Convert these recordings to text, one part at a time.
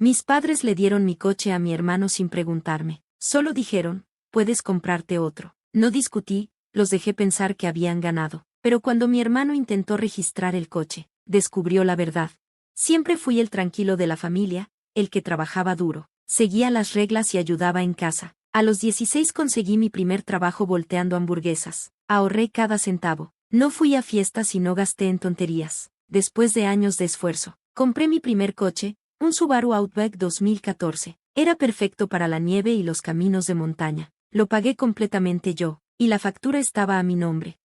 Mis padres le dieron mi coche a mi hermano sin preguntarme. Solo dijeron, puedes comprarte otro. No discutí, los dejé pensar que habían ganado. Pero cuando mi hermano intentó registrar el coche, descubrió la verdad. Siempre fui el tranquilo de la familia, el que trabajaba duro, seguía las reglas y ayudaba en casa. A los 16 conseguí mi primer trabajo volteando hamburguesas. Ahorré cada centavo. No fui a fiestas y no gasté en tonterías. Después de años de esfuerzo, compré mi primer coche, un Subaru Outback 2014. Era perfecto para la nieve y los caminos de montaña. Lo pagué completamente yo, y la factura estaba a mi nombre.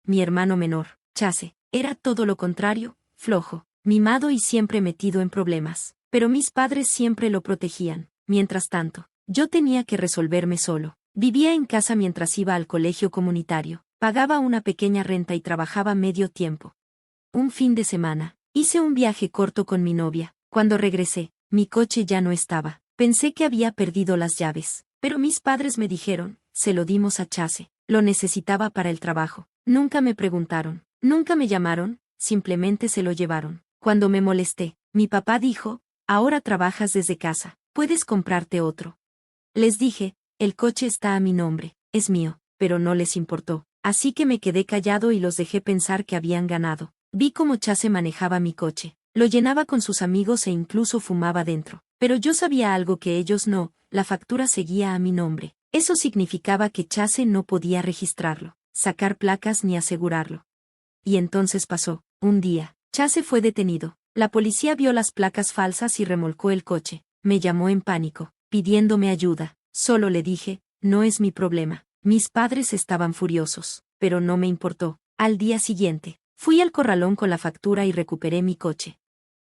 Mi hermano menor, Chase, era todo lo contrario, flojo, mimado y siempre metido en problemas. Pero mis padres siempre lo protegían. Mientras tanto, yo tenía que resolverme solo. Vivía en casa mientras iba al colegio comunitario, pagaba una pequeña renta y trabajaba medio tiempo. Un fin de semana, hice un viaje corto con mi novia. Cuando regresé, mi coche ya no estaba. Pensé que había perdido las llaves, pero mis padres me dijeron, se lo dimos a Chase, lo necesitaba para el trabajo. Nunca me preguntaron, nunca me llamaron, simplemente se lo llevaron. Cuando me molesté, mi papá dijo, ahora trabajas desde casa, puedes comprarte otro. Les dije, el coche está a mi nombre, es mío, pero no les importó, así que me quedé callado y los dejé pensar que habían ganado. Vi cómo Chase manejaba mi coche, lo llenaba con sus amigos e incluso fumaba dentro. Pero yo sabía algo que ellos no, la factura seguía a mi nombre. Eso significaba que Chase no podía registrarlo, sacar placas ni asegurarlo. Y entonces pasó, un día, Chase fue detenido. La policía vio las placas falsas y remolcó el coche. Me llamó en pánico, pidiéndome ayuda. Solo le dije, no es mi problema. Mis padres estaban furiosos, pero no me importó. Al día siguiente, fui al corralón con la factura y recuperé mi coche.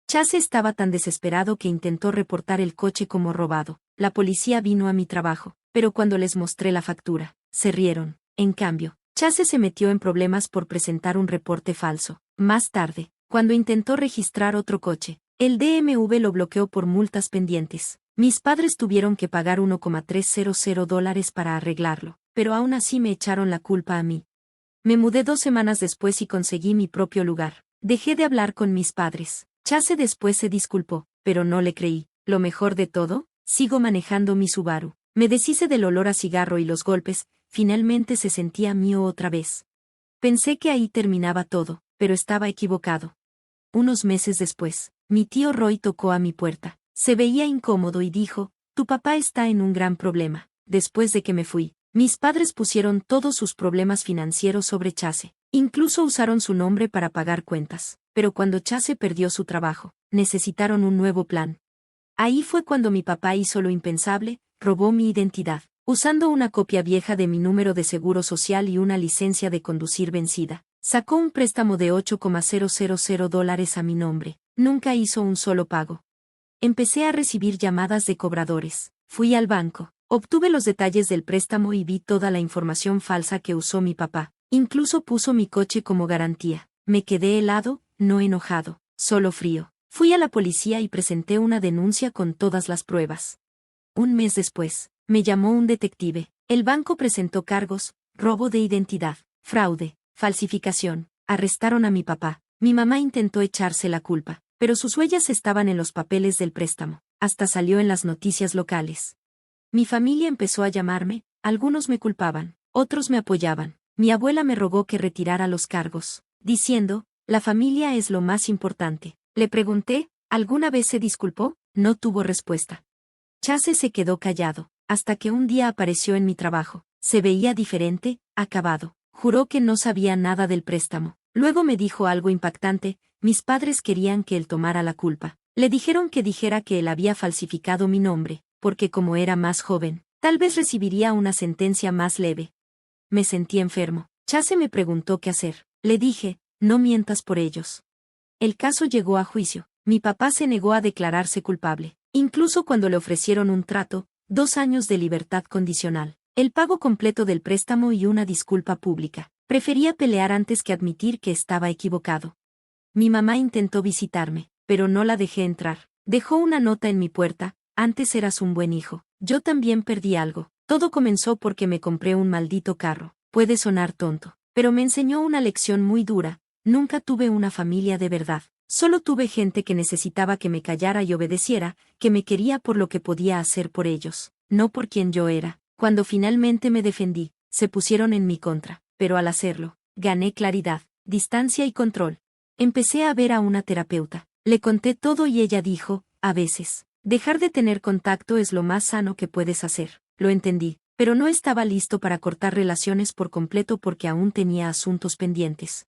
Chase estaba tan desesperado que intentó reportar el coche como robado. La policía vino a mi trabajo, pero cuando les mostré la factura, se rieron. En cambio, Chase se metió en problemas por presentar un reporte falso. Más tarde, cuando intentó registrar otro coche, el DMV lo bloqueó por multas pendientes. Mis padres tuvieron que pagar $1,300 para arreglarlo, pero aún así me echaron la culpa a mí. Me mudé 2 semanas después y conseguí mi propio lugar. Dejé de hablar con mis padres. Chase después se disculpó, pero no le creí. Lo mejor de todo, sigo manejando mi Subaru. Me deshice del olor a cigarro y los golpes, finalmente se sentía mío otra vez. Pensé que ahí terminaba todo, pero estaba equivocado. Unos meses después, mi tío Roy tocó a mi puerta. Se veía incómodo y dijo, tu papá está en un gran problema. Después de que me fui, mis padres pusieron todos sus problemas financieros sobre Chase. Incluso usaron su nombre para pagar cuentas. Pero cuando Chase perdió su trabajo, necesitaron un nuevo plan. Ahí fue cuando mi papá hizo lo impensable, robó mi identidad, usando una copia vieja de mi número de seguro social y una licencia de conducir vencida. Sacó un préstamo de $8,000 a mi nombre. Nunca hizo un solo pago. Empecé a recibir llamadas de cobradores. Fui al banco, obtuve los detalles del préstamo y vi toda la información falsa que usó mi papá. Incluso puso mi coche como garantía. Me quedé helado, no enojado, solo frío. Fui a la policía y presenté una denuncia con todas las pruebas. Un mes después, me llamó un detective. El banco presentó cargos, robo de identidad, fraude, falsificación. Arrestaron a mi papá. Mi mamá intentó echarse la culpa, pero sus huellas estaban en los papeles del préstamo. Hasta salió en las noticias locales. Mi familia empezó a llamarme, algunos me culpaban, otros me apoyaban. Mi abuela me rogó que retirara los cargos, diciendo, la familia es lo más importante. Le pregunté, ¿alguna vez se disculpó? No tuvo respuesta. Chase se quedó callado, hasta que un día apareció en mi trabajo. Se veía diferente, acabado. Juró que no sabía nada del préstamo. Luego me dijo algo impactante, mis padres querían que él tomara la culpa. Le dijeron que dijera que él había falsificado mi nombre, porque como era más joven, tal vez recibiría una sentencia más leve. Me sentí enfermo. Chase me preguntó qué hacer. Le dije, no mientas por ellos. El caso llegó a juicio. Mi papá se negó a declararse culpable. Incluso cuando le ofrecieron un trato, 2 años de libertad condicional, el pago completo del préstamo y una disculpa pública. Prefería pelear antes que admitir que estaba equivocado. Mi mamá intentó visitarme, pero no la dejé entrar. Dejó una nota en mi puerta, antes eras un buen hijo. Yo también perdí algo. Todo comenzó porque me compré un maldito carro. Puede sonar tonto, pero me enseñó una lección muy dura. Nunca tuve una familia de verdad. Solo tuve gente que necesitaba que me callara y obedeciera, que me quería por lo que podía hacer por ellos, no por quien yo era. Cuando finalmente me defendí, se pusieron en mi contra, pero al hacerlo, gané claridad, distancia y control. Empecé a ver a una terapeuta. Le conté todo y ella dijo, a veces, dejar de tener contacto es lo más sano que puedes hacer. Lo entendí, pero no estaba listo para cortar relaciones por completo porque aún tenía asuntos pendientes.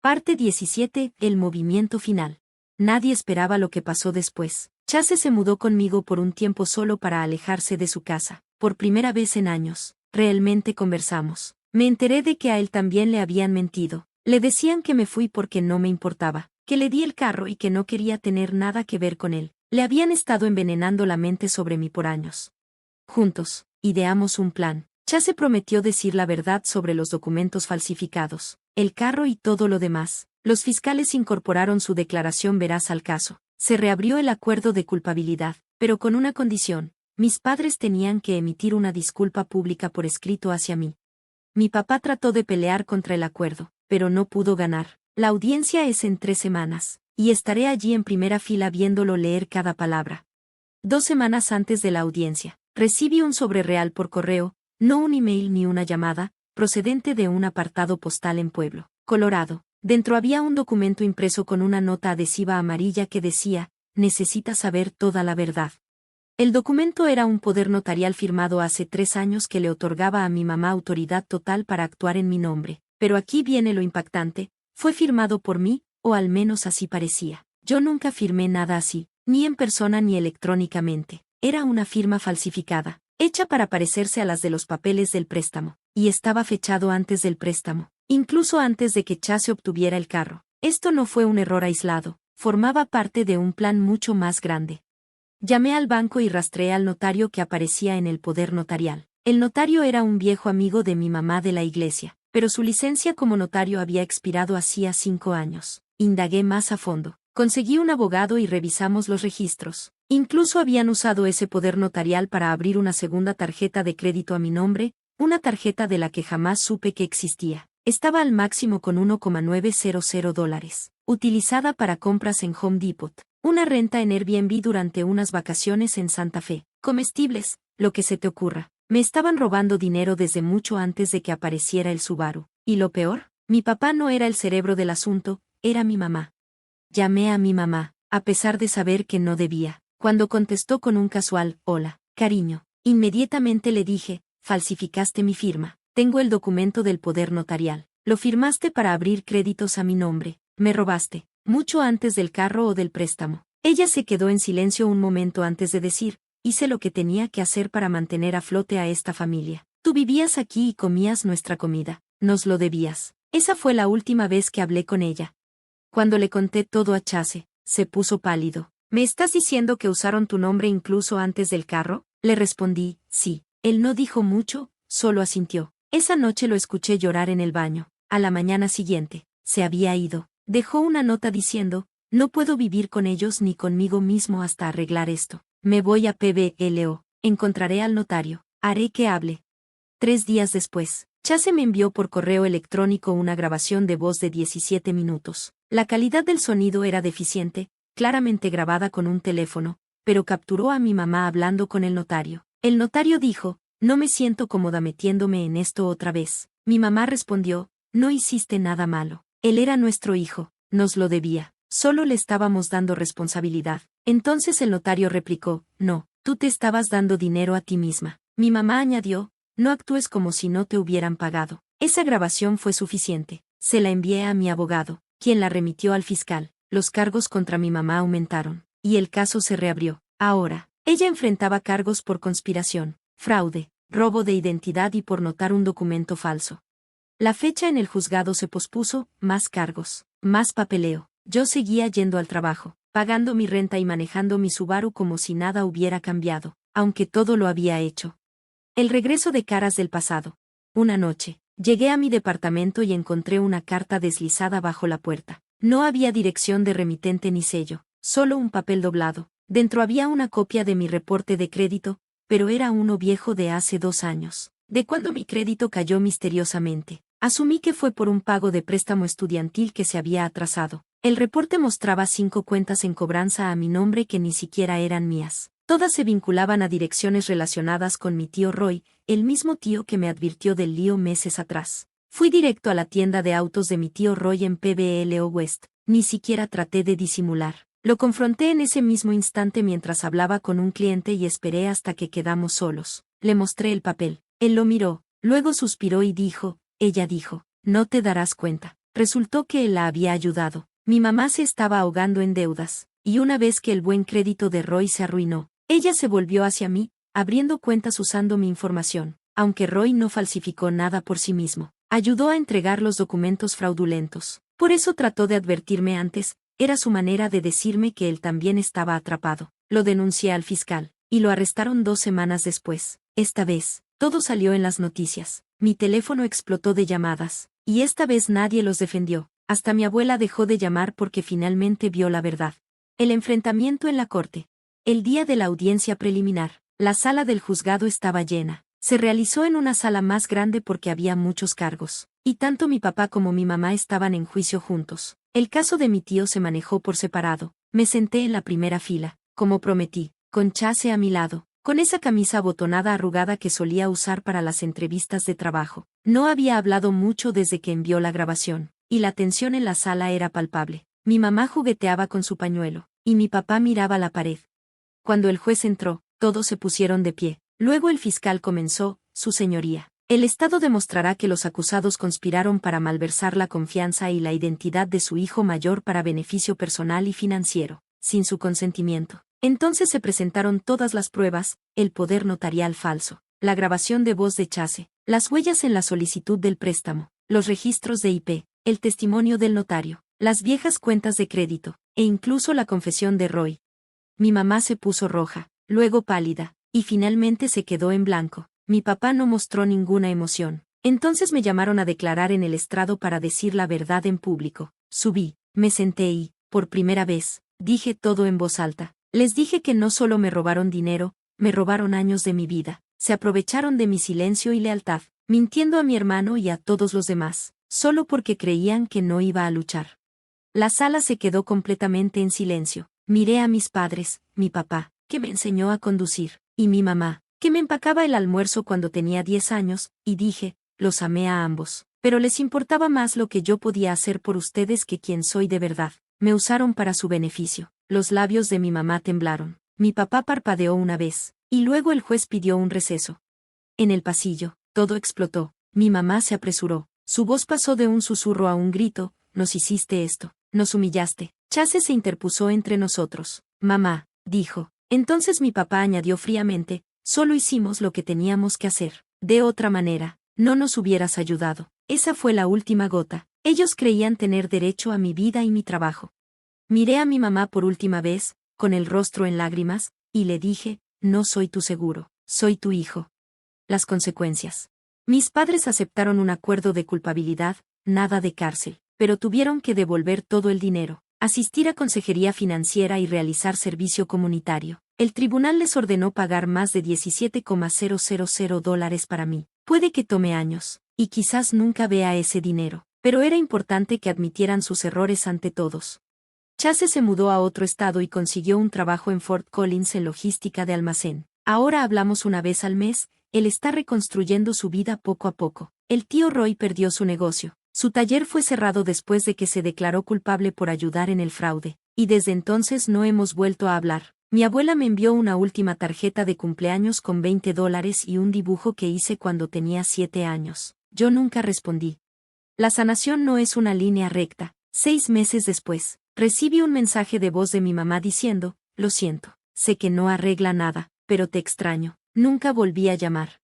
Parte 17. El movimiento final. Nadie esperaba lo que pasó después. Chase se mudó conmigo por un tiempo solo para alejarse de su casa. Por primera vez en años, realmente conversamos. Me enteré de que a él también le habían mentido. Le decían que me fui porque no me importaba, que le di el carro y que no quería tener nada que ver con él. Le habían estado envenenando la mente sobre mí por años. Juntos, ideamos un plan. Chase prometió decir la verdad sobre los documentos falsificados, el carro y todo lo demás. Los fiscales incorporaron su declaración veraz al caso. Se reabrió el acuerdo de culpabilidad, pero con una condición. Mis padres tenían que emitir una disculpa pública por escrito hacia mí. Mi papá trató de pelear contra el acuerdo, pero no pudo ganar. La audiencia es en 3 semanas, y estaré allí en primera fila viéndolo leer cada palabra. 2 semanas antes de la audiencia, recibí un sobre real por correo, no un email ni una llamada, procedente de un apartado postal en Pueblo, Colorado. Dentro había un documento impreso con una nota adhesiva amarilla que decía, necesitas saber toda la verdad. El documento era un poder notarial firmado hace 3 años que le otorgaba a mi mamá autoridad total para actuar en mi nombre, pero aquí viene lo impactante, fue firmado por mí, o al menos así parecía. Yo nunca firmé nada así, ni en persona ni electrónicamente. Era una firma falsificada, hecha para parecerse a las de los papeles del préstamo, y estaba fechado antes del préstamo, incluso antes de que Chase obtuviera el carro. Esto no fue un error aislado, formaba parte de un plan mucho más grande. Llamé al banco y rastreé al notario que aparecía en el poder notarial. El notario era un viejo amigo de mi mamá de la iglesia, pero su licencia como notario había expirado hacía 5 años. Indagué más a fondo. Conseguí un abogado y revisamos los registros. Incluso habían usado ese poder notarial para abrir una segunda tarjeta de crédito a mi nombre, una tarjeta de la que jamás supe que existía. Estaba al máximo con $1,900, utilizada para compras en Home Depot, una renta en Airbnb durante unas vacaciones en Santa Fe, comestibles, lo que se te ocurra. Me estaban robando dinero desde mucho antes de que apareciera el Subaru. Y lo peor, mi papá no era el cerebro del asunto, era mi mamá. Llamé a mi mamá, a pesar de saber que no debía. Cuando contestó con un casual, hola, cariño, inmediatamente le dije, falsificaste mi firma. Tengo el documento del poder notarial. Lo firmaste para abrir créditos a mi nombre. Me robaste, mucho antes del carro o del préstamo. Ella se quedó en silencio un momento antes de decir, hice lo que tenía que hacer para mantener a flote a esta familia. Tú vivías aquí y comías nuestra comida. Nos lo debías. Esa fue la última vez que hablé con ella. Cuando le conté todo a Chase, se puso pálido. ¿Me estás diciendo que usaron tu nombre incluso antes del carro? Le respondí, sí. Él no dijo mucho, solo asintió. Esa noche lo escuché llorar en el baño. A la mañana siguiente, se había ido. Dejó una nota diciendo, no puedo vivir con ellos ni conmigo mismo hasta arreglar esto. Me voy a PBLO. Encontraré al notario. Haré que hable. 3 días después, Chase me envió por correo electrónico una grabación de voz de 17 minutos. La calidad del sonido era deficiente, claramente grabada con un teléfono, pero capturó a mi mamá hablando con el notario. El notario dijo, no me siento cómoda metiéndome en esto otra vez. Mi mamá respondió, no hiciste nada malo. Él era nuestro hijo, nos lo debía. Solo le estábamos dando responsabilidad. Entonces el notario replicó, no, tú te estabas dando dinero a ti misma. Mi mamá añadió, no actúes como si no te hubieran pagado. Esa grabación fue suficiente. Se la envié a mi abogado, quien la remitió al fiscal. Los cargos contra mi mamá aumentaron, y el caso se reabrió. Ahora, ella enfrentaba cargos por conspiración, fraude, robo de identidad y por notar un documento falso. La fecha en el juzgado se pospuso, más cargos, más papeleo. Yo seguía yendo al trabajo, pagando mi renta y manejando mi Subaru como si nada hubiera cambiado, aunque todo lo había hecho. El regreso de caras del pasado. Una noche, llegué a mi departamento y encontré una carta deslizada bajo la puerta. No había dirección de remitente ni sello, solo un papel doblado. Dentro había una copia de mi reporte de crédito, pero era uno viejo de hace 2 años, de cuando mi crédito cayó misteriosamente. Asumí que fue por un pago de préstamo estudiantil que se había atrasado. El reporte mostraba 5 cuentas en cobranza a mi nombre que ni siquiera eran mías. Todas se vinculaban a direcciones relacionadas con mi tío Roy, el mismo tío que me advirtió del lío meses atrás. Fui directo a la tienda de autos de mi tío Roy en PBLO West. Ni siquiera traté de disimular. Lo confronté en ese mismo instante mientras hablaba con un cliente y esperé hasta que quedamos solos. Le mostré el papel. Él lo miró, luego suspiró y ella dijo, no te darás cuenta. Resultó que él la había ayudado. Mi mamá se estaba ahogando en deudas, y una vez que el buen crédito de Roy se arruinó, ella se volvió hacia mí, abriendo cuentas usando mi información. Aunque Roy no falsificó nada por sí mismo, ayudó a entregar los documentos fraudulentos. Por eso trató de advertirme antes, era su manera de decirme que él también estaba atrapado. Lo denuncié al fiscal, y lo arrestaron 2 semanas después. Esta vez, todo salió en las noticias. Mi teléfono explotó de llamadas, y esta vez nadie los defendió. Hasta mi abuela dejó de llamar porque finalmente vio la verdad. El enfrentamiento en la corte. El día de la audiencia preliminar, la sala del juzgado estaba llena. Se realizó en una sala más grande porque había muchos cargos, y tanto mi papá como mi mamá estaban en juicio juntos. El caso de mi tío se manejó por separado. Me senté en la primera fila, como prometí, con Chase a mi lado, con esa camisa abotonada arrugada que solía usar para las entrevistas de trabajo. No había hablado mucho desde que envió la grabación, y la tensión en la sala era palpable. Mi mamá jugueteaba con su pañuelo, y mi papá miraba la pared. Cuando el juez entró, todos se pusieron de pie. Luego el fiscal comenzó, Su Señoría. El Estado demostrará que los acusados conspiraron para malversar la confianza y la identidad de su hijo mayor para beneficio personal y financiero, sin su consentimiento. Entonces se presentaron todas las pruebas, el poder notarial falso, la grabación de voz de Chase, las huellas en la solicitud del préstamo, los registros de IP, el testimonio del notario, las viejas cuentas de crédito, e incluso la confesión de Roy. Mi mamá se puso roja, luego pálida, y finalmente se quedó en blanco. Mi papá no mostró ninguna emoción. Entonces me llamaron a declarar en el estrado para decir la verdad en público. Subí, me senté y, por primera vez, dije todo en voz alta. Les dije que no solo me robaron dinero, me robaron años de mi vida. Se aprovecharon de mi silencio y lealtad, mintiendo a mi hermano y a todos los demás, solo porque creían que no iba a luchar. La sala se quedó completamente en silencio. Miré a mis padres, mi papá, que me enseñó a conducir, y mi mamá, que me empacaba el almuerzo cuando tenía 10 años, y dije, los amé a ambos, pero les importaba más lo que yo podía hacer por ustedes que quien soy de verdad. Me usaron para su beneficio. Los labios de mi mamá temblaron. Mi papá parpadeó una vez, y luego el juez pidió un receso. En el pasillo, todo explotó. Mi mamá se apresuró. Su voz pasó de un susurro a un grito, nos hiciste esto, nos humillaste. Chase se interpuso entre nosotros. Mamá, dijo. Entonces mi papá añadió fríamente, solo hicimos lo que teníamos que hacer. De otra manera, no nos hubieras ayudado. Esa fue la última gota. Ellos creían tener derecho a mi vida y mi trabajo. Miré a mi mamá por última vez, con el rostro en lágrimas, y le dije, no soy tu seguro, soy tu hijo. Las consecuencias. Mis padres aceptaron un acuerdo de culpabilidad, nada de cárcel, pero tuvieron que devolver todo el dinero, asistir a consejería financiera y realizar servicio comunitario. El tribunal les ordenó pagar más de $17,000 para mí. Puede que tome años, y quizás nunca vea ese dinero, pero era importante que admitieran sus errores ante todos. Chase se mudó a otro estado y consiguió un trabajo en Fort Collins en logística de almacén. Ahora hablamos una vez al mes, él está reconstruyendo su vida poco a poco. El tío Roy perdió su negocio. Su taller fue cerrado después de que se declaró culpable por ayudar en el fraude, y desde entonces no hemos vuelto a hablar. Mi abuela me envió una última tarjeta de cumpleaños con $20 y un dibujo que hice cuando tenía 7 años. Yo nunca respondí. La sanación no es una línea recta. 6 meses después, recibí un mensaje de voz de mi mamá diciendo, lo siento, sé que no arregla nada, pero te extraño. Nunca volví a llamar.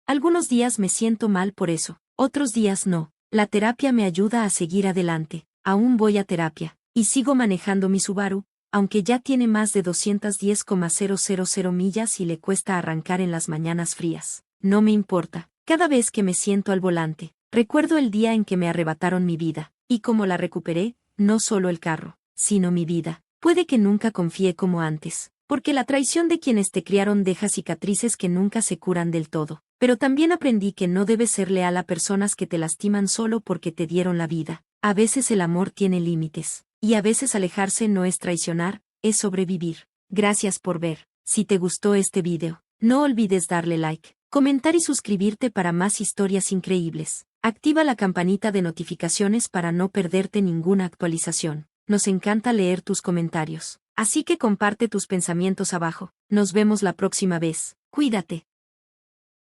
Algunos días me siento mal por eso, otros días no. La terapia me ayuda a seguir adelante. Aún voy a terapia, y sigo manejando mi Subaru, aunque ya tiene más de 210,000 millas y le cuesta arrancar en las mañanas frías. No me importa. Cada vez que me siento al volante, recuerdo el día en que me arrebataron mi vida, y cómo la recuperé, no solo el carro, sino mi vida. Puede que nunca confíe como antes, porque la traición de quienes te criaron deja cicatrices que nunca se curan del todo. Pero también aprendí que no debes ser leal a personas que te lastiman solo porque te dieron la vida. A veces el amor tiene límites, Y a veces alejarse no es traicionar, es sobrevivir. Gracias por ver. Si te gustó este video, no olvides darle like, comentar y suscribirte para más historias increíbles. Activa la campanita de notificaciones para no perderte ninguna actualización. Nos encanta leer tus comentarios. Así que comparte tus pensamientos abajo. Nos vemos la próxima vez. Cuídate.